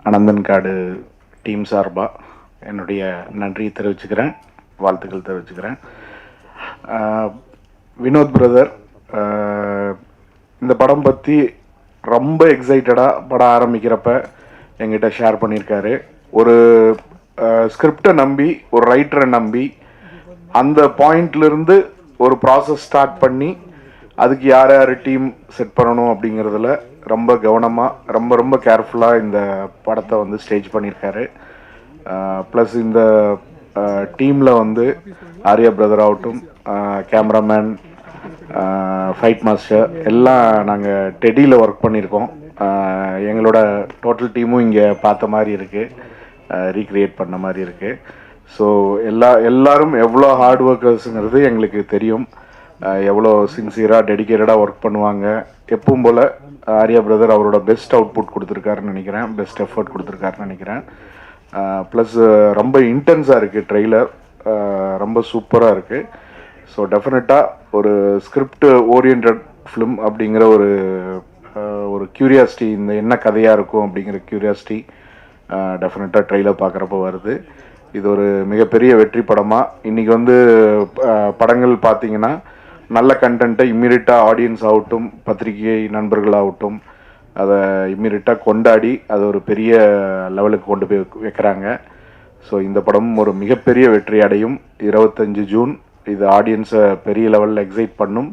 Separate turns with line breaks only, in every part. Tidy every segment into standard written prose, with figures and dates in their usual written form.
அனந்தன்காடு team சார்பாக என்னுடைய நன்றியை தெரிவிச்சுக்கிறேன், வாழ்த்துக்கள் தெரிவிச்சுக்கிறேன். வினோத் பிரதர் இந்த படம் பற்றி ரொம்ப எக்ஸைட்டடாக படம் ஆரம்பிக்கிறப்ப எங்கிட்ட ஷேர் பண்ணியிருக்காரு. ஒரு ஸ்கிரிப்டை நம்பி, ஒரு ரைட்டரை நம்பி, அந்த பாயிண்ட்லேருந்து ஒரு ப்ராசஸ் ஸ்டார்ட் பண்ணி அதுக்கு யார் யார் டீம் செட் பண்ணணும் அப்படிங்கிறதுல ரொம்ப கவனமாக, ரொம்ப கேர்ஃபுல்லாக இந்த படத்தை வந்து ஸ்டேஜ் பண்ணியிருக்காரு. ப்ளஸ் இந்த டீமில் வந்து ஆர்யா பிரதர் ஆகட்டும், கேமராமேன், ஃபைட் மாஸ்டர் எல்லாம் நாங்கள் டெடியில் ஒர்க் பண்ணியிருக்கோம். எங்களோட டோட்டல் டீமும் இங்கே பார்த்த மாதிரி இருக்குது, ரீக்ரியேட் பண்ண மாதிரி இருக்குது. ஸோ எல்லாரும் எவ்வளோ ஹார்ட் ஒர்க்கர்ஸுங்கிறது எங்களுக்கு தெரியும். எவ்வளோ சின்சியராக டெடிக்கேட்டடாக ஒர்க் பண்ணுவாங்க. எப்பவும் போல் ஆர்யா பிரதர் அவரோட பெஸ்ட் அவுட்புட் கொடுத்துருக்காருன்னு நினைக்கிறேன், பெஸ்ட் எஃபர்ட் கொடுத்துருக்காருன்னு நினைக்கிறேன். ப்ளஸ் ரொம்ப இன்டென்ஸாக இருக்குது ட்ரெய்லர், ரொம்ப சூப்பராக இருக்குது. ஸோ டெஃபினட்டாக ஒரு ஸ்கிரிப்ட் ஓரியன்ட் ஃபிலிம் அப்படிங்கிற ஒரு க்யூரியாசிட்டி, இந்த என்ன கதையாக இருக்கும் அப்படிங்கிற க்யூரியாசிட்டி டெஃபினட்டாக ட்ரெய்லர் பார்க்குறப்ப வருது. இது ஒரு மிகப்பெரிய வெற்றி படமாக இன்றைக்கி வந்து படங்கள் பார்த்திங்கன்னா நல்ல கண்டென்ட்டை இம்மீடியட்டாக ஆடியன்ஸ் ஆகட்டும், பத்திரிகை நண்பர்களாகட்டும் அதை இம்மீடியட்டாக கொண்டாடி அது ஒரு பெரிய லெவலுக்கு கொண்டு போய் வைக்கிறாங்க. ஸோ இந்த படமும் ஒரு மிகப்பெரிய வெற்றி அடையும். 25 ஜூன் இது ஆடியன்ஸை பெரிய லெவலில் எக்ஸைட் பண்ணும்.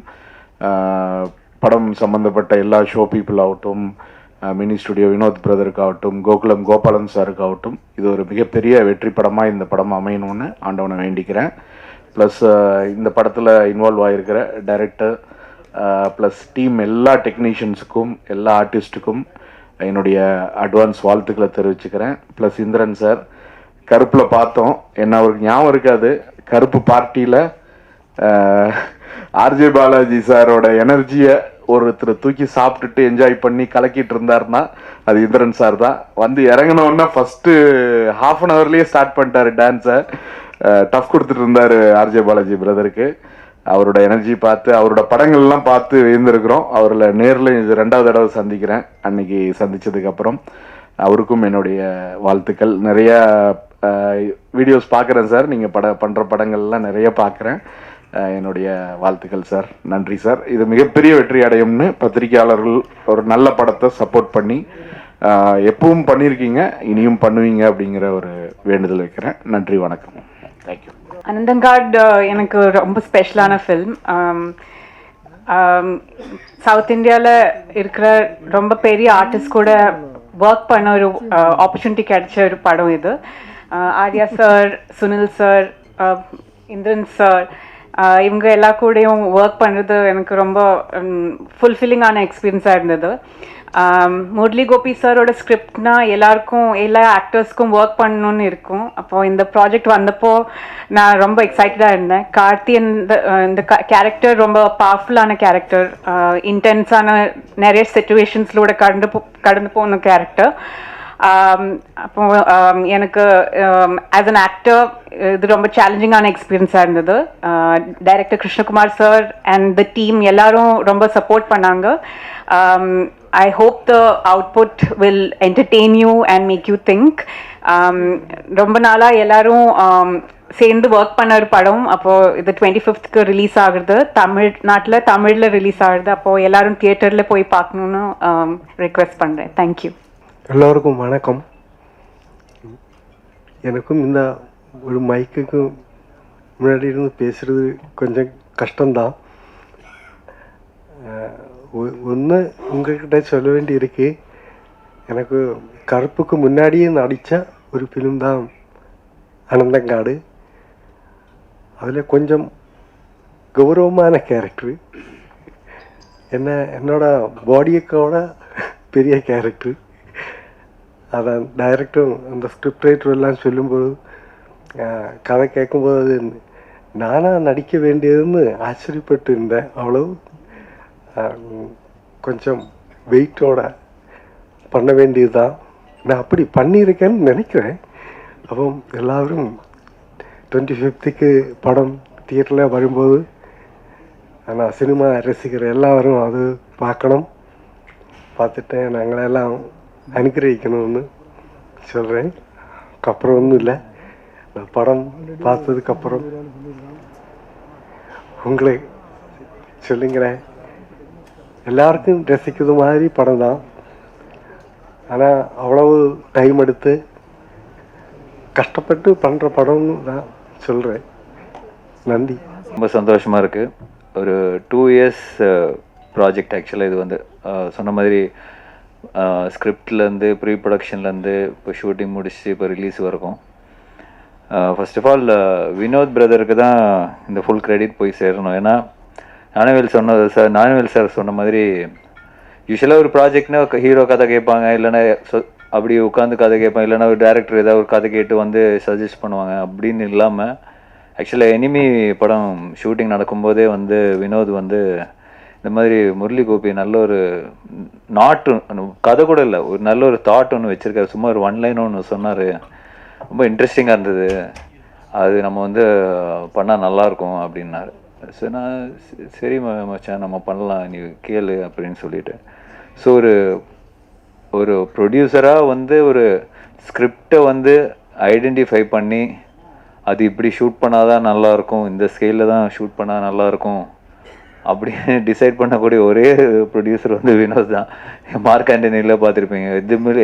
படம் சம்மந்தப்பட்ட எல்லா ஷோ பீப்புள் ஆகட்டும், மினி ஸ்டுடியோ வினோத் பிரதருக்காகட்டும், கோகுலம் கோபாலன் சாருக்காகட்டும், இது ஒரு மிகப்பெரிய வெற்றி படமாக இந்த படம் அமையணும்னு ஆண்டவனை வேண்டிக்கிறேன். ப்ளஸ் இந்த படத்தில் இன்வால்வ் ஆகிருக்கிற டைரக்டர் ப்ளஸ் டீம் எல்லா டெக்னீஷியன்ஸுக்கும், எல்லா ஆர்டிஸ்ட்டுக்கும் என்னுடைய அட்வான்ஸ் வாழ்த்துக்களை தெரிவிச்சுக்கிறேன். ப்ளஸ் இந்திரன் சார் கருப்பில் பார்த்தோம், என்ன அவருக்கு ஞாபகம் இருக்காது, கருப்பு பார்ட்டியில் ஆர்ஜே பாலாஜி சாரோட எனர்ஜியை ஒருத்தர் தூக்கி சாப்பிட்டுட்டு என்ஜாய் பண்ணி கலக்கிட்டு இருந்தாருன்னா அது இந்திரன் சார் தான். வந்து இறங்கினோன்னா ஃபஸ்ட்டு ½ அன் ஹவர்லேயே ஸ்டார்ட் பண்ணிட்டாரு டான்ஸை, டஃப் கொடுத்துட்டு இருந்தார் ஆர்ஜே பாலாஜி பிரதருக்கு. அவரோட எனர்ஜி பார்த்து, அவரோட படங்கள்லாம் பார்த்து எழுந்திருக்கிறோம். அவரில் நேரில் இது 2வது தடவை சந்திக்கிறேன். அன்னைக்கு சந்தித்ததுக்கப்புறம் அவருக்கும் என்னுடைய வாழ்த்துக்கள். நிறையா வீடியோஸ் பார்க்குறேன் சார், நீங்கள் பண்ணுற படங்கள்லாம் நிறைய பார்க்குறேன். என்னுடைய வாழ்த்துக்கள் சார், நன்றி சார். இது மிகப்பெரிய வெற்றி அடையும்னு பத்திரிகையாளர்கள் ஒரு நல்ல படத்தை சப்போர்ட் பண்ணி எப்பவும் பண்ணியிருக்கீங்க, இனியும் பண்ணுவீங்க அப்படிங்கிற ஒரு வேண்டுதல் வைக்கிறேன். நன்றி, வணக்கம், தேங்க்யூ.
அனந்தன்காட் எனக்கு ரொம்ப ஸ்பெஷலான ஃபில்ம். சவுத் இந்தியாவில் இருக்கிற ரொம்ப பெரிய ஆர்டிஸ்ட் கூட ஒர்க் பண்ண ஒரு ஆப்பர்ச்சுனிட்டி கிடைச்ச ஒரு படம் இது. Arya sir, Sunil sir, Indran sir, இவங்க எல்லா கூடயும் ஒர்க் பண்ணுறது எனக்கு ரொம்ப ஃபுல்ஃபில்லிங்கான எக்ஸ்பீரியன்ஸாக இருந்தது. முரளி கோபி சாரோட ஸ்கிரிப்ட்னா எல்லாருக்கும், எல்லா ஆக்டர்ஸ்க்கும் ஒர்க் பண்ணணும்னு இருக்கும். அப்போது இந்த ப்ராஜெக்ட் வந்தப்போ நான் ரொம்ப எக்ஸைட்டடாக இருந்தேன். கார்த்தி இந்த கேரக்டர் ரொம்ப பவர்ஃபுல்லான கேரக்டர், இன்டென்ஸான நிறைய சிச்சுவேஷன்ஸ்லோட கடந்து போன கேரக்டர். அப்போ எனக்கு ஆஸ் அன் ஆக்டர் இது ரொம்ப சேலஞ்சிங்கான எக்ஸ்பீரியன்ஸாக இருந்தது. Director Krishnakumar sir and the team எல்லாரும் ரொம்ப சப்போர்ட் பண்ணாங்க. I hope the output will entertain you and make you think. ரொம்ப நாளாக எல்லாரும் சேர்ந்து ஒர்க் பண்ண ஒரு படம். அப்போது இது 25th ரிலீஸ் ஆகுது, தமிழில் ரிலீஸ் ஆகுது. அப்போது எல்லாரும் தியேட்டரில் போய் பார்க்கணுன்னு ரிக்வெஸ்ட் பண்ணுறேன். தேங்க்யூ.
எல்லோருக்கும் வணக்கம். எனக்கும் இந்த ஒரு மைக்குக்கு முன்னாடி இருந்து பேசுகிறது கொஞ்சம் கஷ்டம்தான். ஒன்று உங்கள்கிட்ட சொல்ல வேண்டி இருக்கு, எனக்கு கருப்புக்கு முன்னாடியே நடித்த ஒரு ஃபிலிம் தான் அனந்தங்காடு. அதில் கொஞ்சம் கௌரவமான கேரக்டரு, என்னோட பாடியக்கோட பெரிய கேரக்டரு. அதை டைரக்டரும் அந்த ஸ்கிரிப்ட் ரைட்டர் எல்லாம் சொல்லும்போது, கதை கேட்கும்போது நானாக நடிக்க வேண்டியதுன்னு ஆச்சரியப்பட்டு இருந்தேன். அவ்வளோ கொஞ்சம் வெயிட்டோட பண்ண வேண்டியது தான். நான் அப்படி பண்ணியிருக்கேன்னு நினைக்கிறேன். அப்போ எல்லோரும் 25th படம் தியேட்டரில் வரும்போது, ஆனால் சினிமா ரசிகர் எல்லோரும் அது பார்க்கணும், பார்த்துட்டு நாங்களெல்லாம் அனுகிரகிக்கணும்னு சொல்கிறேன். அப்புறம் ஒன்றும் இல்லை, நான் படம் பார்த்ததுக்கப்புறம் உங்களை சொல்லுங்களேன். எல்லாருக்கும் ரசிக்கிறது மாதிரி படம் தான், ஆனால் அவ்வளவு டைம் எடுத்து கஷ்டப்பட்டு பண்ணுற படம்னு நான் சொல்கிறேன். நன்றி.
ரொம்ப சந்தோஷமாக இருக்குது. ஒரு 2 years ப்ராஜெக்ட் ஆக்சுவலாக. இது வந்து சொன்ன மாதிரி ஸ்கிரிப்ட்லேருந்து ப்ரீ ப்ரொடக்ஷன்லேருந்து இப்போ ஷூட்டிங் முடிச்சு இப்போ ரிலீஸ் வரைக்கும். ஃபர்ஸ்ட் ஆஃப் ஆல் வினோத் பிரதருக்கு தான் இந்த ஃபுல் கிரெடிட் போய் சேரணும். ஏன்னா ஞானவேல் சார் சொன்ன மாதிரி யூஸ்வலாக ஒரு ப்ராஜெக்ட்னா ஹீரோ கதை கேட்பாங்க, இல்லைன்னா அப்படி உட்காந்து கதை கேட்பாங்க, இல்லைன்னா ஒரு டேரக்டர் ஏதாவது ஒரு கதை கேட்டு வந்து சஜஸ்ட் பண்ணுவாங்க. அப்படின்னு இல்லாமல் ஆக்சுவலாக எனிமி படம் ஷூட்டிங் நடக்கும்போதே வந்து வினோத் வந்து இந்த மாதிரி முரளி கோபி நல்ல ஒரு கதை கூட இல்லை, ஒரு நல்ல ஒரு தாட் ஒன்று வச்சுருக்காரு. சும்மா ஒரு 1 line ஒன்று சொன்னார், ரொம்ப இன்ட்ரெஸ்டிங்காக இருந்தது, அது நம்ம வந்து பண்ணால் நல்லாயிருக்கும் அப்படின்னாரு. ஸோ நான் சரி மச்சான் நம்ம பண்ணலாம், நீ கேளு அப்படின்னு சொல்லிட்டு. ஸோ ஒரு ப்ரொடியூசராக வந்து ஒரு ஸ்கிரிப்டை வந்து ஐடென்டிஃபை பண்ணி அது இப்படி ஷூட் பண்ணாதான் நல்லாயிருக்கும், இந்த ஸ்கேலில் தான் ஷூட் பண்ணால் நல்லாயிருக்கும் அப்படின்னு டிசைட் பண்ணக்கூடிய ஒரே ப்ரொடியூசர் வந்து வினோத் தான். மார்க் ஆண்டனியில் பார்த்துருப்பீங்க,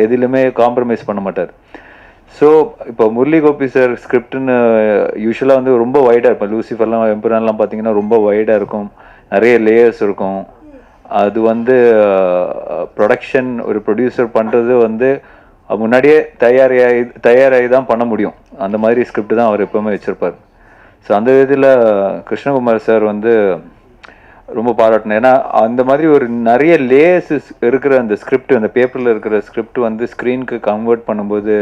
எதுலையுமே காம்ப்ரமைஸ் பண்ண மாட்டார். ஸோ இப்போ முரளி கோபி சார் ஸ்கிரிப்டுன்னு யூஸ்வலாக வந்து ரொம்ப வைடாக இருக்கும். லூசிஃபர்லாம் எம்புரான்லாம் பார்த்தீங்கன்னா ரொம்ப வைடாக இருக்கும், நிறைய லேயர்ஸ் இருக்கும். அது வந்து ப்ரொடக்ஷன் ஒரு ப்ரொடியூசர் பண்ணுறது வந்து முன்னாடியே தயாராகி தான் பண்ண முடியும். அந்த மாதிரி ஸ்கிரிப்ட் தான் அவர் எப்போவுமே வச்சுருப்பார். ஸோ அந்த விதத்தில் கிருஷ்ணகுமார் சார் வந்து ரொம்ப பாராட்டினேன். ஏன்னா அந்த மாதிரி ஒரு நிறைய லேயர்ஸ் இருக்கிற அந்த ஸ்கிரிப்ட், அந்த பேப்பரில் இருக்கிற ஸ்கிரிப்ட் வந்து ஸ்க்ரீனுக்கு கன்வெர்ட் பண்ணும்போது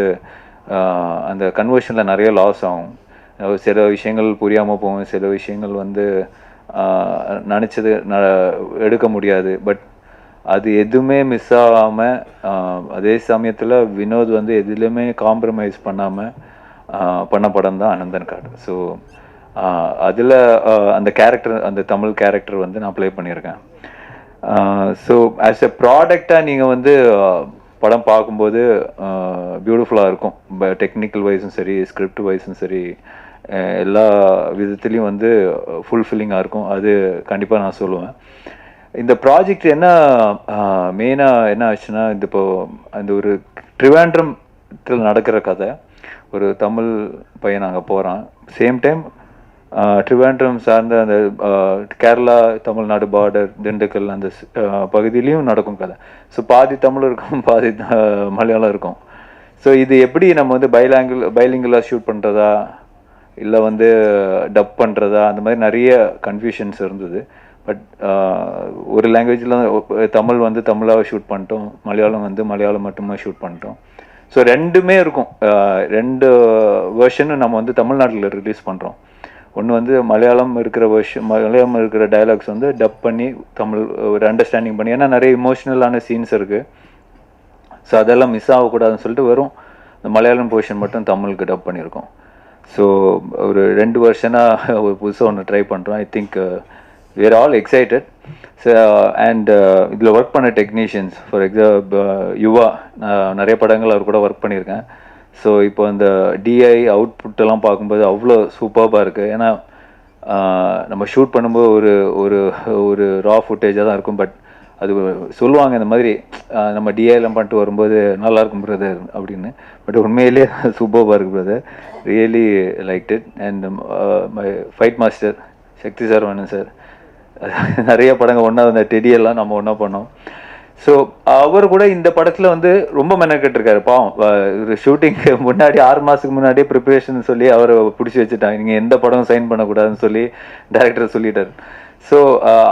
அந்த கன்வர்ஷனில் நிறைய லாஸ் ஆகும். சில விஷயங்கள் புரியாமல் போகும், சில விஷயங்கள் வந்து நினச்சது எடுக்க முடியாது. பட் அது எதுவுமே மிஸ் ஆகாமல், அதே சமயத்தில் வினோத் வந்து எதுலேயுமே காம்ப்ரமைஸ் பண்ணாமல் பண்ண படம் தான் அனந்தன் காடு. ஸோ அதில் அந்த கேரக்டர், அந்த தமிழ் கேரக்டர் வந்து நான் ப்ளே பண்ணியிருக்கேன். ஸோ ஆஸ் எ ப்ராடக்டாக நீங்கள் வந்து படம் பார்க்கும்போது பியூட்டிஃபுல்லாக இருக்கும். டெக்னிக்கல் வைஸும் சரி, ஸ்கிரிப்ட் வைஸும் சரி, எல்லா விதத்துலேயும் வந்து ஃபுல்ஃபில்லிங்காக இருக்கும். அது கண்டிப்பாக நான் சொல்லுவேன். இந்த ப்ராஜெக்ட் என்ன மெயினாக என்ன ஆச்சுன்னா, அந்த ஒரு ட்ரிவாண்ட்ரத்தில் நடக்கிற கதை. ஒரு தமிழ் பையன் அங்கே போகிறான், சேம் டைம் ட்ரிவாண்ட்ரம் சார்ந்த அந்த கேரளா தமிழ்நாடு பார்டர் திண்டுக்கல் அந்த பகுதியிலையும் நடக்கும் கதை. ஸோ பாதி தமிழ் இருக்கும், பாதி மலையாளம் இருக்கும். ஸோ இது எப்படி நம்ம வந்து பைலிங்குலாக ஷூட் பண்ணுறதா இல்லை வந்து டப் பண்ணுறதா, அந்த மாதிரி நிறைய கன்ஃபியூஷன்ஸ் இருந்தது. பட் ஒரு லாங்குவேஜில் தமிழ் வந்து தமிழாக ஷூட் பண்ணிட்டோம், மலையாளம் வந்து மலையாளம் மட்டுமே ஷூட் பண்ணிட்டோம். ஸோ ரெண்டுமே இருக்கும். 2 வெர்ஷனும் நம்ம வந்து தமிழ்நாட்டில் ரிலீஸ் பண்ணுறோம். ஒன்று வந்து மலையாளம் இருக்கிற டயலாக்ஸ் வந்து டப் பண்ணி தமிழ் ஒரு அண்டர்ஸ்டாண்டிங் பண்ணி, ஏன்னா நிறைய இமோஷ்னலான சீன்ஸ் இருக்குது. ஸோ அதெல்லாம் மிஸ் ஆகக்கூடாதுன்னு சொல்லிட்டு வெறும் இந்த மலையாளம் போர்ஷன் மட்டும் தமிழுக்கு டப் பண்ணியிருக்கோம். ஸோ ஒரு 2 வருஷனாக ஒரு புதுசாக ஒன்று ட்ரை பண்ணுறோம். I think we are all excited. So and இதில் ஒர்க் பண்ண டெக்னீஷியன்ஸ், ஃபார் எக்ஸாம்பிள் யுவா, நிறைய படங்கள் அவர் கூட ஒர்க் பண்ணியிருக்கேன். ஸோ இப்போ அந்த டிஐ அவுட்புட்டெல்லாம் பார்க்கும்போது அவ்வளோ சூப்பர்பாக இருக்குது. ஏன்னா நம்ம ஷூட் பண்ணும்போது ஒரு ஒரு ரா ஃபுட்டேஜாக தான் இருக்கும். பட் அது சொல்லுவாங்க இந்த மாதிரி நம்ம டிஐலாம் பண்ணிட்டு வரும்போது நல்லாயிருக்கும் பிரதர் அப்படின்னு. பட் உண்மையிலே சூப்பர்பாக இருக்குது brother, really like it. And my fight master Sakthi sir வேணும் சார், நிறைய படங்கள் ஒன்றா அந்த டெடியெல்லாம் நம்ம ஒன்றா பண்ணோம். ஸோ அவர் கூட இந்த படத்தில் வந்து ரொம்ப மெனக்கெட்டிருக்காரு. பாவம், ஷூட்டிங்க்கு முன்னாடி 6 மாதத்துக்கு முன்னாடியே ப்ரிப்பரேஷன் சொல்லி அவரை பிடிச்சி வச்சுட்டாங்க, நீங்கள் எந்த படம் சைன் பண்ணக்கூடாதுன்னு சொல்லி டைரக்டர் சொல்லிட்டார். ஸோ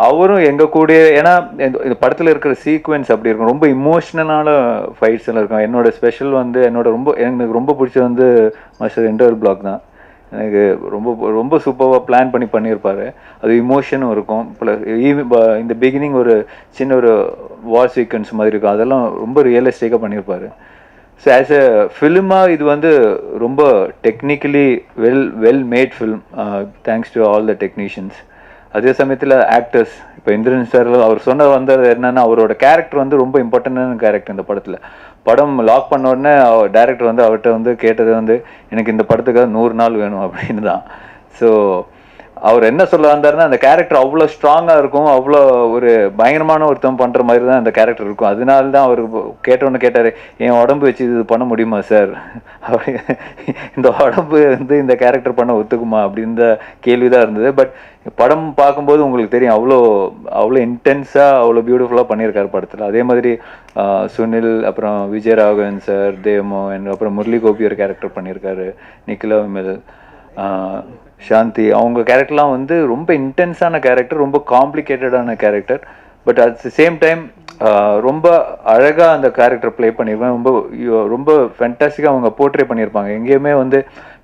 அவரும் எங்கள் கூட, ஏன்னா இந்த படத்தில் இருக்கிற சீக்வென்ஸ் அப்படி இருக்கும், ரொம்ப இமோஷ்னலான ஃபைட்ஸ் எல்லாம் இருக்கும். என்னோட ஸ்பெஷல் வந்து எனக்கு ரொம்ப பிடிச்சது வந்து மாஸ்டர் இன்டர்வல் பிளாக் தான். எனக்கு ரொம்ப சூப்பராக பிளான் பண்ணியிருப்பார். அது இமோஷனும் இருக்கும். இந்த பிகினிங் ஒரு சின்ன ஒரு வார் சீக்வன்ஸ் மாதிரி இருக்கும், அதெல்லாம் ரொம்ப ரியலிஸ்டிக்காக பண்ணியிருப்பார். ஸோ ஆஸ் எ ஃபிலிமாக இது வந்து ரொம்ப technically well made film, thanks to all the technicians. அதே சமயத்தில் ஆக்டர்ஸ், இப்போ இந்திரன் சார் அவர் சொன்ன வந்தது என்னன்னா, அவரோட கேரக்டர் வந்து ரொம்ப இம்பார்ட்டண்டான கேரக்டர் இந்த படத்தில். படம் லாக் பண்ண உடனே டேரக்டர் வந்து அவர்கிட்ட வந்து கேட்டது வந்து எனக்கு இந்த படத்துக்காக 100 நாள் வேணும் அப்படின்னு தான். ஸோ அவர் என்ன சொல்ல வந்தாருன்னா, அந்த கேரக்டர் அவ்வளோ ஸ்ட்ராங்காக இருக்கும், அவ்வளோ ஒரு பயங்கரமான ஒருத்தன் பண்ணுற மாதிரி தான் அந்த கேரக்டர் இருக்கும். அதனால தான் அவர் கேட்டோன்னு கேட்டார், என் உடம்பு வச்சு இது பண்ண முடியுமா சார், அப்படி இந்த உடம்பு வந்து இந்த கேரக்டர் பண்ண ஒத்துக்குமா அப்படின்ற கேள்வி தான் இருந்தது. பட் படம் பார்க்கும்போது உங்களுக்கு தெரியும், அவ்வளோ இன்டென்ஸாக அவ்வளோ பியூட்டிஃபுல்லாக பண்ணியிருக்காரு படத்தில். அதே மாதிரி சுனில், அப்புறம் விஜயராகவன் சார், தேவமோகன், அப்புறம் முரளி கோபி ஒரு கேரக்டர் பண்ணியிருக்காரு, நிக்கிலா விமல், சாந்தி, அவங்க கேரக்டர்லாம் வந்து ரொம்ப இன்டென்ஸான கேரக்டர், ரொம்ப காம்ப்ளிகேட்டடான character. But at the same time ரொம்ப அழகாக அந்த கேரக்டர் ப்ளே பண்ணியிருப்பேன். ரொம்ப ஃபேண்டாஸ்டிக்காக அவங்க போர்ட்ரே பண்ணியிருப்பாங்க. எங்கேயுமே வந்து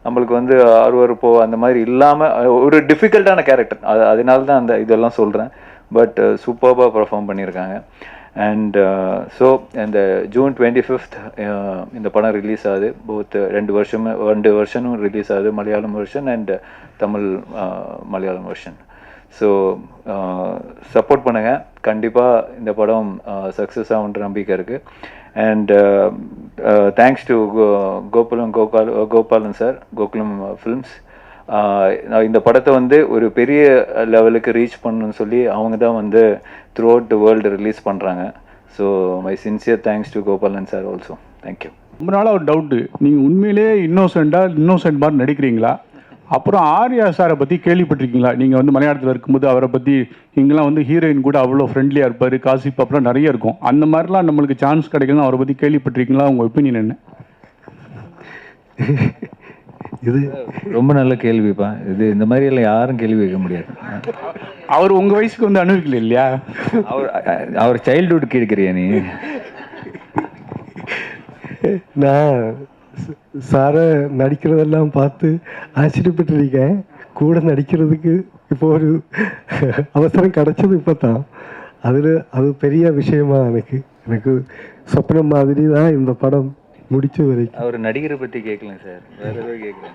நம்மளுக்கு வந்து அருவருப்போ அந்த மாதிரி இல்லாமல் ஒரு டிஃபிகல்ட்டான கேரக்டர். அதனால தான் அந்த இதெல்லாம் சொல்கிறேன். பட் சூப்பராக பெர்ஃபார்ம் பண்ணியிருக்காங்க. அண்ட் ஸோ இந்த ஜூன் 25th இந்த படம் ரிலீஸ் ஆகுது. போத் 2 வருஷனும் ரிலீஸ் ஆகுது, Malayalam version and Tamil Malayalam version. So support பண்ணுங்கள், கண்டிப்பாக இந்த படம் சக்ஸஸ் ஆகுன்ற நம்பிக்கை இருக்குது. And thanks to Gopalan sir, Gokulam films. இந்த படத்தை வந்து ஒரு பெரிய லெவலுக்கு ரீச் பண்ணணும்னு சொல்லி அவங்க தான் வந்து throughout the world release பண்ணுறாங்க. So my sincere thanks to Gopalan sir also. Thank you.
ரொம்ப நாளாக ஒரு டவுட்டு, நீங்கள் உண்மையிலே இன்னோசென்ட் மாதிரி நடிக்கிறீங்களா? அப்புறம் ஆர்யா சாரை பற்றி கேள்விப்பட்டிருக்கீங்களா? நீங்கள் வந்து மலையாளத்தில் இருக்கும்போது அவரை பற்றி இங்கெல்லாம் வந்து ஹீரோயின் கூட அவ்வளோ ஃப்ரெண்ட்லியாக இருப்பார், காசிப் அப்புறம் நிறைய இருக்கும். அந்த மாதிரிலாம் நம்மளுக்கு சான்ஸ் கிடைக்கணும், அவரை பற்றி கேள்விப்பட்டிருக்கீங்களா? உங்கள் ஒப்பீனியன் என்ன?
இது ரொம்ப நல்ல கேள்விப்பா. இது இந்த மாதிரி எல்லாம் யாரும் கேள்வி கேட்க முடியாது.
அவர் உங்கள் வயசுக்கு வந்து அனுபவிக்கல இல்லையா?
அவர் சைல்டுஹுட் கேட்குறியா நீ?
நான் சாரை நடிக்கிறதெல்லாம் பார்த்து ஆச்சரியப்பட்டிருக்கேன். கூட நடிக்கிறதுக்கு இப்போ ஒரு அவசரம் கிடைச்சது இப்போ தான். அது பெரிய விஷயமா எனக்கு சொப்னம் மாதிரி தான் இந்த படம் முடிச்ச வரைக்கும்.
அவர் நடிகரை பற்றி கேட்கல சார், வேற ஏதோ கேட்குறேன்.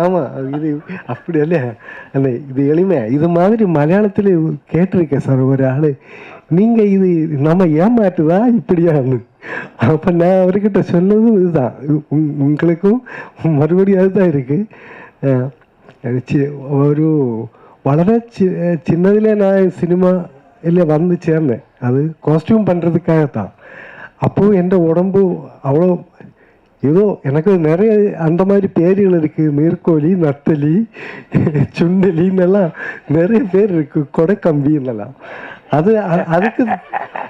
ஆமாம், இது அப்படி இல்லையா? அந்த இது எளிமை இது மாதிரி மலையாளத்தில் கேட்டிருக்கேன் சார். ஒரு ஆள், நீங்கள் இது நம்ம ஏமாற்றுதா இப்படியான்னு. அப்போ நான் அவர்கிட்ட சொன்னதும் இதுதான், உங்களுக்கும் மறுபடியும் அதுதான் இருக்குது. ஒரு വളരെ சின்னதிலே நான் சினிமா இல்லை வந்து சேர்ந்தேன், அது காஸ்டியூம் பண்ணுறதுக்காகத்தான். அப்போது என் உடம்பு அவ்வளோ ஏதோ எனக்கு நிறைய அந்த மாதிரி பேர்கள் இருக்குது, நீர்க்கோழி, நத்தலி, சுண்டலின்னெல்லாம் நிறைய பேர் இருக்குது, கொடைக்கம்பின்னெல்லாம். அதுக்கு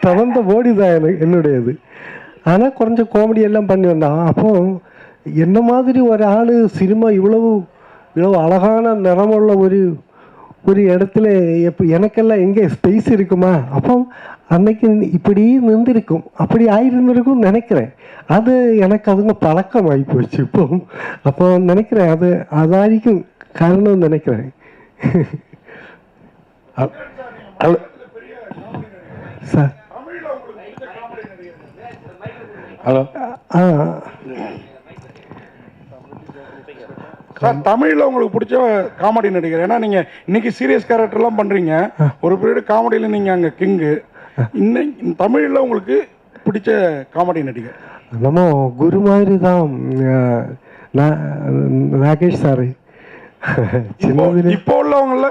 தகுந்த போடி தான் என்னுடையது. ஆனால் கொஞ்சம் காமெடி எல்லாம் பண்ணி வந்தான். அப்போ என்ன மாதிரி ஒரு ஆள் சினிமா இவ்வளவு அழகான நிறமுள்ள ஒரு இடத்துல எனக்கெல்லாம் எங்கே ஸ்பேஸ் இருக்குமா? அப்போ அன்னைக்கு இப்படி நின்றுருக்கும், அப்படி ஆயிருந்திருக்கும் நினைக்கிறேன். அது எனக்கு அதுங்க பழக்கம் ஆகி போச்சு இப்போ. அப்போ நினைக்கிறேன் அதாയിരിக்கும் காரணம் நினைக்கிறேன். சார்
ஹலோ சார், தமிழில் உங்களுக்கு பிடிச்ச காமெடி நடிகர்? ஏன்னா நீங்கள் இன்னைக்கு சீரியஸ் கேரக்டர்லாம் பண்ணுறீங்க, ஒரு பீரியட் காமெடியில் நீங்கள் அங்கே கிங்கு. இன்னைக்கு தமிழில் உங்களுக்கு பிடிச்ச காமெடி நடிகர்?
நம்ம குரு மாதிரி தான் நாகேஷ் சார். சின்னதில்
இப்போ உள்ளவங்கள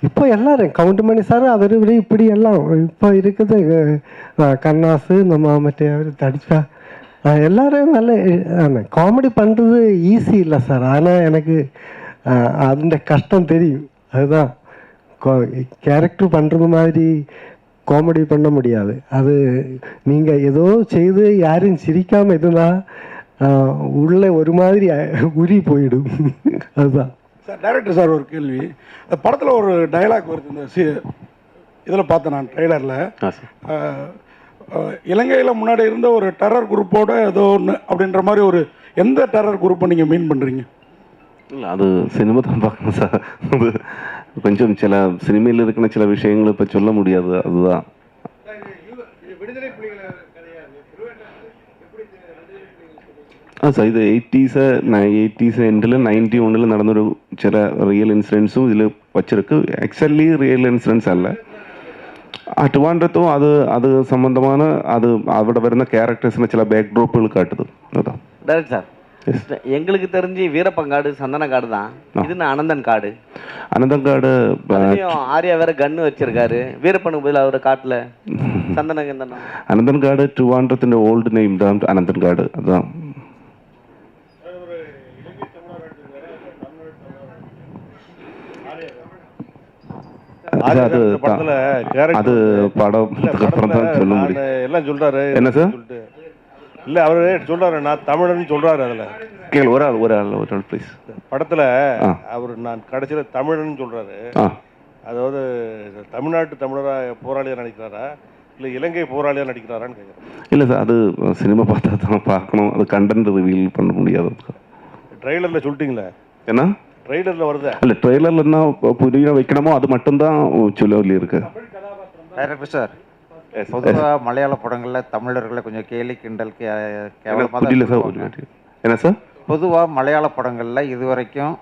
இப்போ எல்லாரும் கவுண்டமணி சார், அவர் விட இப்படி எல்லாம் இப்போ இருக்குது. கண்ணாசு, நம்ம மற்ற தடிச்சா எல்லாரும் நல்ல காமெடி பண்ணுறது ஈஸி இல்லை சார். ஆனால் எனக்கு அந்த கஷ்டம் தெரியும். அதுதான் கேரக்டர் பண்ணுறது மாதிரி காமெடி பண்ண முடியாது. அது நீங்கள் ஏதோ செய்து யாரும் சிரிக்காமல் இருந்தால் உள்ளே ஒரு மாதிரி உரி போயிடும். அதுதான்
சார். டைரக்டர் சார், ஒரு கேள்வி. அந்த படத்தில் ஒரு டைலாக் வருது, இந்த இதில் பார்த்தேன் நான் ட்ரெய்லரில். இலங்கையில் முன்னாடி இருந்த ஒரு டெரர் குரூப்போட ஏதோ ஒன்று அப்படின்ற மாதிரி ஒரு எந்த டெரர் குரூப்பை நீங்கள் மீன் பண்ணுறீங்க?
இல்லை, அது சினிமா தான் பார்க்கணும் சார். அது கொஞ்சம் சில சினிமையில் இருக்கிற சில விஷயங்களை இப்போ சொல்ல முடியாது. அதுதான் சார். இது 80s எண்டில் 91 நடந்த ஒரு சில ரியல் இன்சிடென்ட்ஸும் இதில் வச்சிருக்கு. ஆக்சுவலி ரியல் இன்சிடென்ட்ஸ் அல்ல, ട്രിവാൻഡ്രത്തും അത് സംബന്ധമാണ്. അത് അവിടെ വരുന്ന ക്യാരക്ടേഴ്സിന് ചില ബാക്ക് ഡ്രോപ്പുകൾ കാട്ടുது அதான்.
டைரக்ட் சார், எங்களுக்கு தெரிஞ்சு வீரப்பங்காடு சந்தனக்காடு தான். இது அனந்தன் காடு.
அனந்தன்காடு
அதுலயும் ஆர்யா வேற கன்னு வச்சிருக்காரு. வீரப்பனுக்கு பதில் அவரு காட்டுல சந்தனம்.
അനന്തൻകാട് ട്രിവാൻഡ്രത്തിന്റെ ഓൾഡ് നെയിം தான் അനന്തൻകാട്. அதான். அது படம் அப்புறம் தான் சொல்ல முடியும்.
எல்லாம் சொல்றாரு.
என்ன சார்?
இல்ல அவரு சொல்றாரு நான் தமிழன்னு சொல்றாரு. அதுல
கேளு, ஒரு ஆள் ப்ளீஸ்.
படத்துல அவர் நான் கடைசியில தமிழன்னு சொல்றாரு. அதாவது தமிழரா போராளியா நடிக்கிறாரா இல்ல இலங்கை போராளியா நடிக்கிறாரான்னு கேட்குறேன்.
இல்லை சார், அது சினிமா பார்த்தா தான் பார்க்கணும். அது கண்டென்ட் ரிவீல் பண்ண முடியாது.
ட்ரெய்லர்ல சொல்லிட்டீங்களே.
என்ன
ட்ரெய்லர்ல வருது?
இல்லை, ட்ரெய்லர்ல என்ன புரிய வைக்கணுமோ அது மட்டும்தான் சொல்லி இருக்கு.
டைரக்டர் சார், பொதுவாக மலையாள படங்களில் தமிழர்களை கொஞ்சம் கேலி கிண்டல்
புரியல சார். என்ன சார்?
பொதுவாக மலையாள படங்களில் இது வரைக்கும்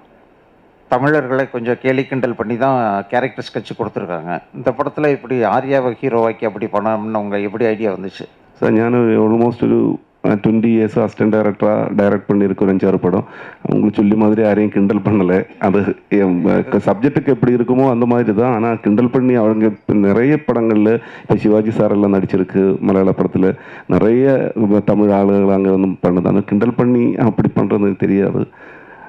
தமிழர்களை கொஞ்சம் கேலி கிண்டல் பண்ணி தான் கேரக்டர் ஸ்கெட்ச் கொடுத்துருக்காங்க. இந்த படத்தில் இப்படி ஆர்யாவை ஹீரோவாக்கி அப்படி பண்ணணும்னு உங்கள் எப்படி ஐடியா வந்துச்சு
சார்? ഞാൻ ഓൾമോസ്റ്റ് ഒരു 20 இயர்ஸ் அசிஸ்டன்ட் டைரக்டராக டைரக்ட் பண்ணியிருக்க ஒரு 5-6 படம். உங்களுக்கு சொல்லி மாதிரி யாரையும் கிண்டல் பண்ணலை. அது சப்ஜெக்ட்டுக்கு எப்படி இருக்குமோ அந்த மாதிரி தான். ஆனால் கிண்டல் பண்ணி அவங்க இப்போ நிறைய படங்களில் இப்போ சிவாஜி சார் எல்லாம் நடிச்சிருக்கு மலையாள படத்தில். நிறைய தமிழ் ஆளுகள் அங்கே வந்து பண்ணுது. ஆனால் கிண்டல் பண்ணி அப்படி பண்ணுறது தெரியாது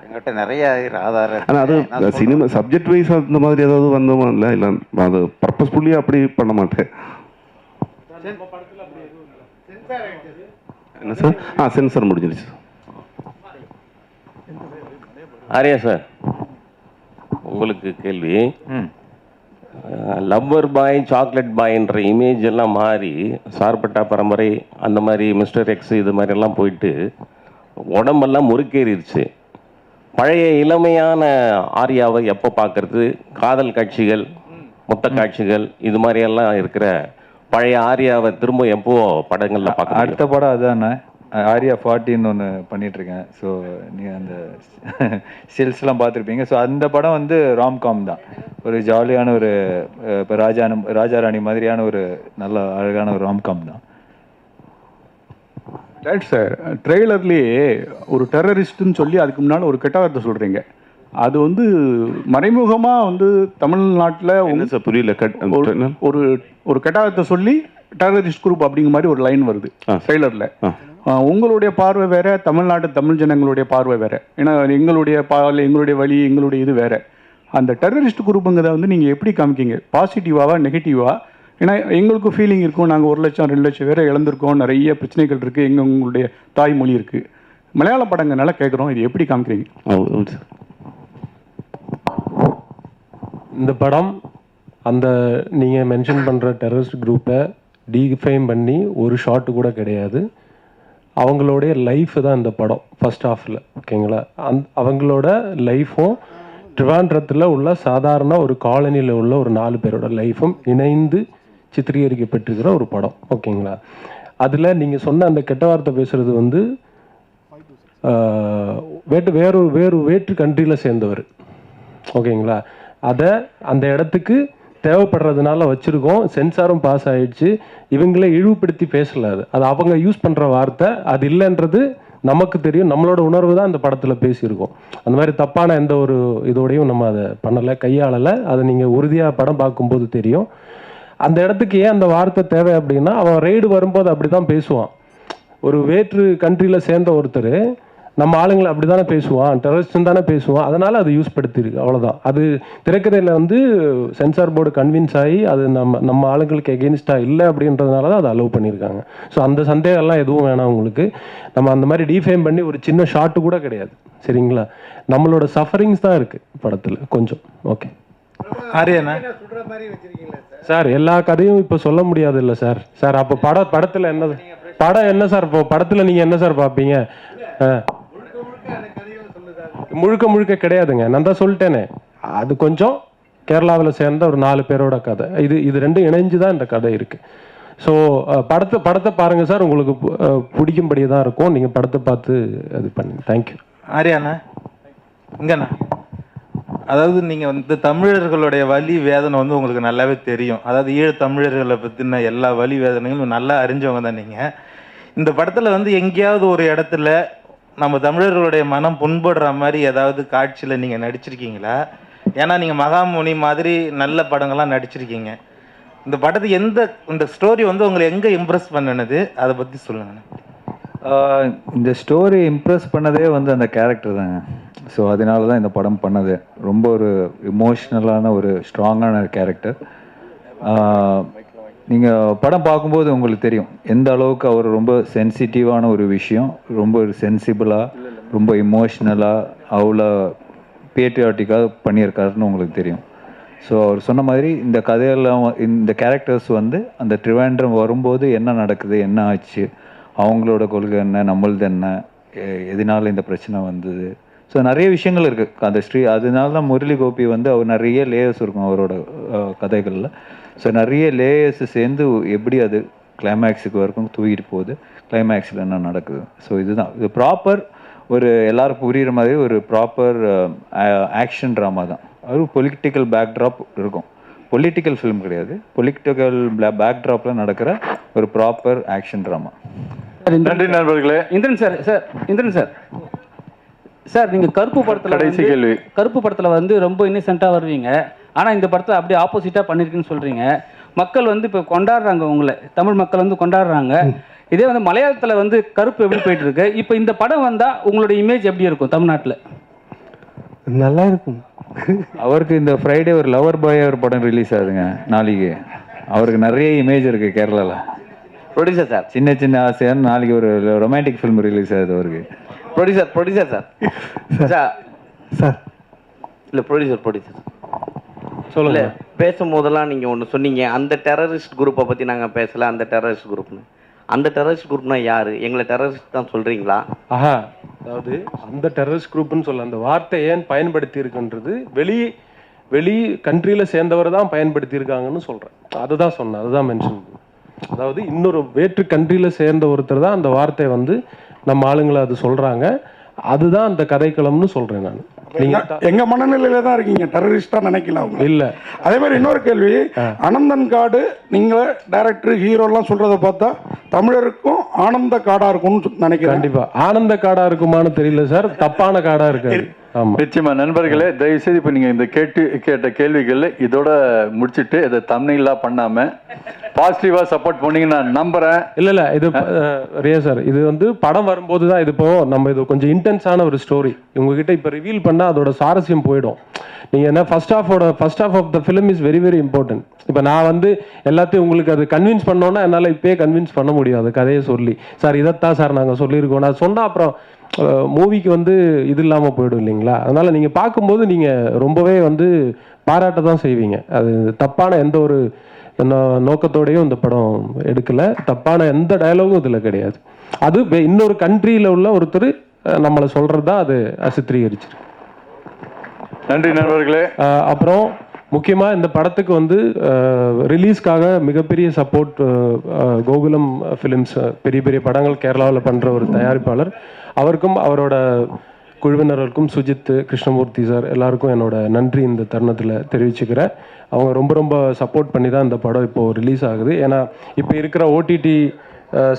எங்கிட்ட நிறைய ஆதாரம்.
ஆனால் அது சினிமா சப்ஜெக்ட் வைஸ் அந்த மாதிரி ஏதாவது வந்தோமா இல்லை இல்லை அது பர்பஸ்ஃபுல்லியாக அப்படி பண்ண மாட்டேன். என்ன சார்? சென்சார் முடிஞ்சிருச்சு.
ஆரியா சார், உங்களுக்கு கேள்வி. லவ்வர் பாய் சாக்லேட் பாய்ன்ற இமேஜ் எல்லாம் மாறி சார்பட்டா பரம்பரை அந்த மாதிரி மிஸ்டர் எக்ஸ் இது மாதிரிலாம் போயிட்டு உடம்பெல்லாம் முறுக்கேறிடுச்சு. பழைய இளமையான ஆர்யாவை எப்போ பார்க்கறது? காதல் காட்சிகள், மொத்த காட்சிகள் இது மாதிரியெல்லாம் இருக்கிற பழைய ஆர்யாவை திரும்ப எப்போ படங்களில் பார்க்க?
அடுத்த படம் அதுதானே, ஆர்யா 40ன்னு ஒன்று பண்ணிகிட்ருக்கேன். ஸோ நீங்கள் அந்த ஸ்டில்ஸ்லாம் பார்த்துருப்பீங்க. ஸோ அந்த படம் வந்து ராம்காம் தான். ஒரு ஜாலியான ஒரு இப்போ ராஜா ராணி மாதிரியான ஒரு நல்ல அழகான ஒரு ராம்காம் தான்.
ரைட் சார், ட்ரெய்லர்லேயே ஒரு டெரரிஸ்ட்டுன்னு சொல்லி அதுக்கு முன்னால் ஒரு கெட்ட வார்த்தை சொல்கிறீங்க. அது வந்து மறைமுகமாக வந்து தமிழ்நாட்டில்
புரியல.
ஒரு கெட்ட வார்த்தை சொல்லி டெரரிஸ்ட் குரூப் அப்படிங்கிற மாதிரி ஒரு லைன் வருது ட்ரெய்லரில். உங்களுடைய பார்வை வேற, தமிழ்நாட்டு தமிழ் ஜனங்களுடைய பார்வை வேற. ஏன்னா எங்களுடைய வழி, எங்களுடைய இது வேற. அந்த டெரரிஸ்ட் குரூப்புங்கிறத வந்து நீங்கள் எப்படி காமிக்கிங்க? பாசிட்டிவாவா நெகட்டிவா? ஏன்னா எங்களுக்கு ஃபீலிங் இருக்கும், நாங்கள் 1 லட்சம் 2 லட்சம் பேரை இழந்திருக்கோம், நிறைய பிரச்சனைகள் இருக்குது, உங்களுடைய தாய்மொழி இருக்குது. மலையாள படங்கள்னால கேட்குறோம், இது எப்படி காமிக்கிறீங்க?
இந்த படம் அந்த நீங்கள் மென்ஷன் பண்ணுற டெரரிஸ்ட் குரூப்பை டீஃபைம் பண்ணி ஒரு ஷாட்டு கூட கிடையாது. அவங்களுடைய லைஃப் தான் இந்த படம் ஃபர்ஸ்ட் ஹாஃபில். ஓகேங்களா? அவங்களோட லைஃப்பும் ட்ரிவாண்ட்ரத்தில் உள்ள சாதாரண ஒரு காலனியில் உள்ள ஒரு 4 பேரோட லைஃப்பும் இணைந்து சித்திரீகரிக்கப்பட்டிருக்கிற ஒரு படம். ஓகேங்களா? அதில் நீங்கள் சொன்ன அந்த கெட்ட வார்த்தை பேசுகிறது வந்து வேற்று கண்ட்ரியில் சேர்ந்தவர். ஓகேங்களா? அதை அந்த இடத்துக்கு தேவைப்படுறதுனால வச்சுருக்கோம். சென்சாரும் பாஸ் ஆகிடுச்சு. இவங்களே இழிவுபடுத்தி பேசலை. அது அவங்க யூஸ் பண்ணுற வார்த்தை, அது இல்லைன்றது நமக்கு தெரியும். நம்மளோட உணர்வு தான் அந்த படத்தில் பேசியிருக்கோம். அந்த மாதிரி தப்பான எந்த ஒரு இதோடையும் நம்ம அதை பண்ணலை, கையாளலை. அதை நீங்கள் உறுதியாக படம் பார்க்கும்போது தெரியும். அந்த இடத்துக்கு ஏன் அந்த வார்த்தை தேவை அப்படின்னா, அவன் ரெய்டு வரும்போது அப்படி தான் பேசுவான். ஒரு வேற்று கண்ட்ரியில் சேர்ந்த ஒருத்தர் நம்ம ஆளுங்களை அப்படி தானே பேசுவான், டெரரிஸ்ட்னு தானே பேசுவான். அதனால் அது யூஸ் படுத்திருக்கு, அவ்வளோதான். அது திரைக்கதையில் வந்து சென்சார் போர்டு கன்வின்ஸ் ஆகி அது நம்ம ஆளுங்களுக்கு எகெயின்ஸ்டாக இல்லை அப்படின்றதுனால தான் அதை அலோவ் பண்ணியிருக்காங்க. ஸோ அந்த சந்தேகம்லாம் எதுவும் வேணாம் உங்களுக்கு. நம்ம அந்த மாதிரி டிஃபைம் பண்ணி ஒரு சின்ன ஷாட்டு கூட கிடையாது. சரிங்களா? நம்மளோட சஃபரிங்ஸ் தான் இருக்குது படத்தில் கொஞ்சம். ஓகே சார், எல்லா கதையும் இப்போ சொல்ல முடியாது இல்லை சார். சார் அப்போ படத்தில் என்ன படம் என்ன சார்? இப்போ படத்தில் நீங்கள் என்ன சார் பார்ப்பீங்க? முழுக்க கிடையாதுங்க. நான் தான் சொல்லிட்டேனே, அது கொஞ்சம் கேரளாவில் சேர்ந்த ஒரு 4 பேரோட கதை. இது ரெண்டும் இணைஞ்சு தான் இந்த கதை இருக்குது. ஸோ படத்தை பாருங்கள் சார், உங்களுக்கு பிடிக்கும்படியே தான் இருக்கும். நீங்கள் படத்தை பார்த்து அது பண்ணுங்க. தேங்க்யூ.
ஆரியாண்ணா இங்கண்ணா அதாவது நீங்கள் வந்து தமிழர்களுடைய வலி வேதனை வந்து உங்களுக்கு நல்லாவே தெரியும். அதாவது ஈழத் தமிழர்களை பற்றின எல்லா வலி வேதனைகளும் நல்லா அறிஞ்சவங்க தான் நீங்கள். இந்த படத்தில் வந்து எங்கேயாவது ஒரு இடத்துல நம்ம தமிழர்களுடைய மனம் புண்படுற மாதிரி ஏதாவது காட்சியில் நீங்கள் நடிச்சிருக்கீங்களா? ஏன்னா நீங்கள் மகாமுனி மாதிரி நல்ல படங்கள்லாம் நடிச்சிருக்கீங்க. இந்த படத்தை இந்த ஸ்டோரி வந்து உங்களை எங்கே இம்ப்ரெஸ் பண்ணினது, அதை பற்றி சொல்லுங்கண்ணா.
இந்த ஸ்டோரி இம்ப்ரெஸ் பண்ணதே வந்து அந்த கேரக்டர் தாங்க. ஸோ அதனால தான் இந்த படம் பண்ணது. ரொம்ப ஒரு இமோஷ்னலான ஒரு ஸ்ட்ராங்கான கேரக்டர். நீங்கள் படம் பார்க்கும்போது உங்களுக்கு தெரியும் எந்த அளவுக்கு அவர் ரொம்ப சென்சிட்டிவான ஒரு விஷயம், ரொம்ப ஒரு சென்சிபிளாக, ரொம்ப இமோஷ்னலாக, அவ்வளோ பேட்ரியாட்டிக்காக பண்ணியிருக்காருன்னு உங்களுக்கு தெரியும். ஸோ அவர் சொன்ன மாதிரி இந்த கதையெல்லாம் இந்த கேரக்டர்ஸ் வந்து அந்த ட்ரிவாண்ட்ரம் வரும்போது என்ன நடக்குது, என்ன ஆச்சு, அவங்களோட கொள்கை என்ன, நம்மளது என்ன, எதனால இந்த பிரச்சனை வந்தது. ஸோ நிறைய விஷயங்கள் இருக்குது அந்த அதனால தான் முரளி கோபி வந்து அவர் நிறைய லேயர்ஸ் இருக்கும் அவரோட கதைகளில். ஸோ நிறைய லேயர்ஸ் சேர்ந்து எப்படி அது கிளைமேக்ஸுக்கு வரைக்கும் தூக்கிட்டு போகுது, கிளைமேக்ஸில் என்ன நடக்குது. ஸோ இதுதான் இது ப்ராப்பர் ஒரு எல்லாருக்கும் புரிகிற மாதிரி ஒரு ப்ராப்பர் ஆக்ஷன் ட்ராமா தான். அது பொலிட்டிக்கல் பேக்ட்ராப் இருக்கும். பொலிட்டிக்கல் ஃபிலிம் கிடையாது, பொலிட்டிக்கல் பேக்ட்ராப்பில் நடக்கிற ஒரு ப்ராப்பர் ஆக்ஷன் ட்ராமா.
நன்றி நண்பர்களே.
இந்திரன் சார் நீங்கள் கருப்பு படத்தில்
கடைசி கேள்வி.
கருப்பு படத்தில் வந்து ரொம்ப இன்னசென்ட்டாக வருவீங்க, ஆனால் இந்த படத்தில் அப்படியே ஆப்போசிட்டாக பண்ணியிருக்குன்னு சொல்கிறீங்க. மக்கள் வந்து இப்போ கொண்டாடுறாங்க, உங்களை தமிழ் மக்கள் வந்து கொண்டாடுறாங்க. இதே வந்து மலையாளத்தில் வந்து கருப்பு எப்படி போயிட்டு இருக்கு, இப்போ இந்த படம் வந்தால் உங்களுடைய இமேஜ் எப்படி இருக்கும் தமிழ்நாட்டில்?
நல்லா இருக்கும்.
அவருக்கு இந்த ஃப்ரைடே ஒரு லவர் பாய் ஒரு படம் ரிலீஸ் ஆகுதுங்க நாளைக்கு. அவருக்கு நிறைய இமேஜ் இருக்குது கேரளாவில்.
ப்ரொடியூசர் சார்,
சின்ன சின்ன ஆசையான நாளைக்கு ஒரு ரொமான்டிக் ஃபிலிம் ரிலீஸ் ஆகுது அவருக்கு.
ப்ரொடியூசர் சார்
சார்
இல்லை ப்ரொடியூசர்
சொல்லுங்க.
பேசும்போதெல்லாம் நீங்கள் ஒன்று சொன்னீங்க, அந்த டெரரிஸ்ட் குரூப்பை பற்றி நாங்கள் பேசலை, அந்த டெரரிஸ்ட் குரூப்னு. அந்த டெரரிஸ்ட் குரூப்னா யார்? எங்களை டெரரிஸ்ட் தான் சொல்கிறீங்களா?
ஆஹா, அதாவது அந்த டெரரிஸ்ட் குரூப்னு சொல்ல அந்த வார்த்தை ஏன் பயன்படுத்தி இருக்குன்றது வெளி கண்ட்ரியில் சேர்ந்தவர் தான் பயன்படுத்தி இருக்காங்கன்னு சொல்கிறேன். அதுதான் சொன்னேன், அதுதான் மென்ஷன். அதாவது இன்னொரு வேற்று கண்ட்ரியில் சேர்ந்த ஒருத்தர் தான் அந்த வார்த்தை வந்து நம்ம ஆளுங்களை அது சொல்கிறாங்க. அதுதான் அந்த கதைக்களம்னு சொல்கிறேன் நான்.
எங்க மனநிலையில தான் இருக்கீங்க, டெரரிஸ்டா நினைக்கல அவங்க.
இல்ல
அதே மாதிரி இன்னொரு கேள்வி, அனந்தன் காடு நீங்க டைரக்டர் ஹீரோ எல்லாம் சொல்றத பார்த்தா தமிழருக்கும் ஆனந்த காடா இருக்கும்னு நினைக்கிறேன்.
கண்டிப்பா ஆனந்த காடா இருக்குமான்னு தெரியல சார், தப்பான காடா இருக்காது.
நிச்சயமா நண்பர்களே, தயவுசெய்து இப்போ நீங்கள் இந்த கேட்ட கேள்விகள் இதோட முடிச்சுட்டு இதை தம்ப்நெயிலா பண்ணாம பாசிட்டிவா சப்போர்ட் பண்ணீங்கன்னு நான் நம்புறேன்.
இல்ல இது ரியா சார், இது வந்து படம் வரும்போது தான் இது இப்போ நம்ம இது கொஞ்சம் இன்டென்ஸான ஒரு ஸ்டோரி உங்ககிட்ட இப்போ ரிவீல் பண்ணா அதோட சாரஸ்யம் போயிடும். நீங்க என்ன first half of the film is very very important. இப்போ நான் வந்து எல்லாத்தையும் உங்களுக்கு அது கன்வின்ஸ் பண்ணோன்னா என்னால் இப்பயே கன்வின்ஸ் பண்ண முடியாது. கதையை சொல்லி சார் இதைத்தான் சார் நாங்கள் சொல்லியிருக்கோம் நான் சொன்னால் அப்புறம் மூவிக்கு வந்து இது இல்லாமல் போயிடும் இல்லைங்களா. அதனால் நீங்கள் பார்க்கும்போது நீங்கள் ரொம்பவே வந்து பாராட்ட தான் செய்வீங்க. அது தப்பான எந்த ஒரு நோக்கத்தோடையும் இந்த படம் எடுக்கலை, தப்பான எந்த டயலாகும் இதில் கிடையாது. அது இன்னொரு கண்ட்ரியில் உள்ள ஒருத்தர் நம்மளை சொல்கிறது தான் அது சித்தரிச்சிருக்கு.
நன்றி நண்பர்களே.
அப்புறம் முக்கியமாக இந்த படத்துக்கு வந்து ரிலீஸ்க்காக மிகப்பெரிய சப்போர்ட் கோகுலம் ஃபிலிம்ஸ், பெரிய பெரிய படங்கள் கேரளாவில் பண்ணுற ஒரு தயாரிப்பாளர், அவருக்கும் அவரோட குழுவினர்களுக்கும் சுஜித், கிருஷ்ணமூர்த்தி சார் எல்லாருக்கும் என்னோட நன்றி இந்த தருணத்தில் தெரிவிச்சுக்கிறேன். அவங்க ரொம்ப ரொம்ப சப்போர்ட் பண்ணி தான் இந்த படம் இப்போது ரிலீஸ் ஆகுது. ஏன்னா இப்போ இருக்கிற ஓடிடி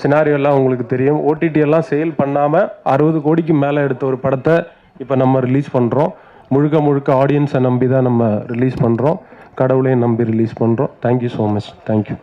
சினாரியெல்லாம் உங்களுக்கு தெரியும். ஓடிடி எல்லாம் சேல் பண்ணாமல் 60 கோடிக்கு மேலே எடுத்த ஒரு படத்தை இப்போ நம்ம ரிலீஸ் பண்ணுறோம். முழுக்க ஆடியன்ஸை நம்பி தான் நம்ம ரிலீஸ் பண்ணுறோம், கடவுளையும் நம்பி ரிலீஸ் பண்ணுறோம். Thank you so much. தேங்க்யூ.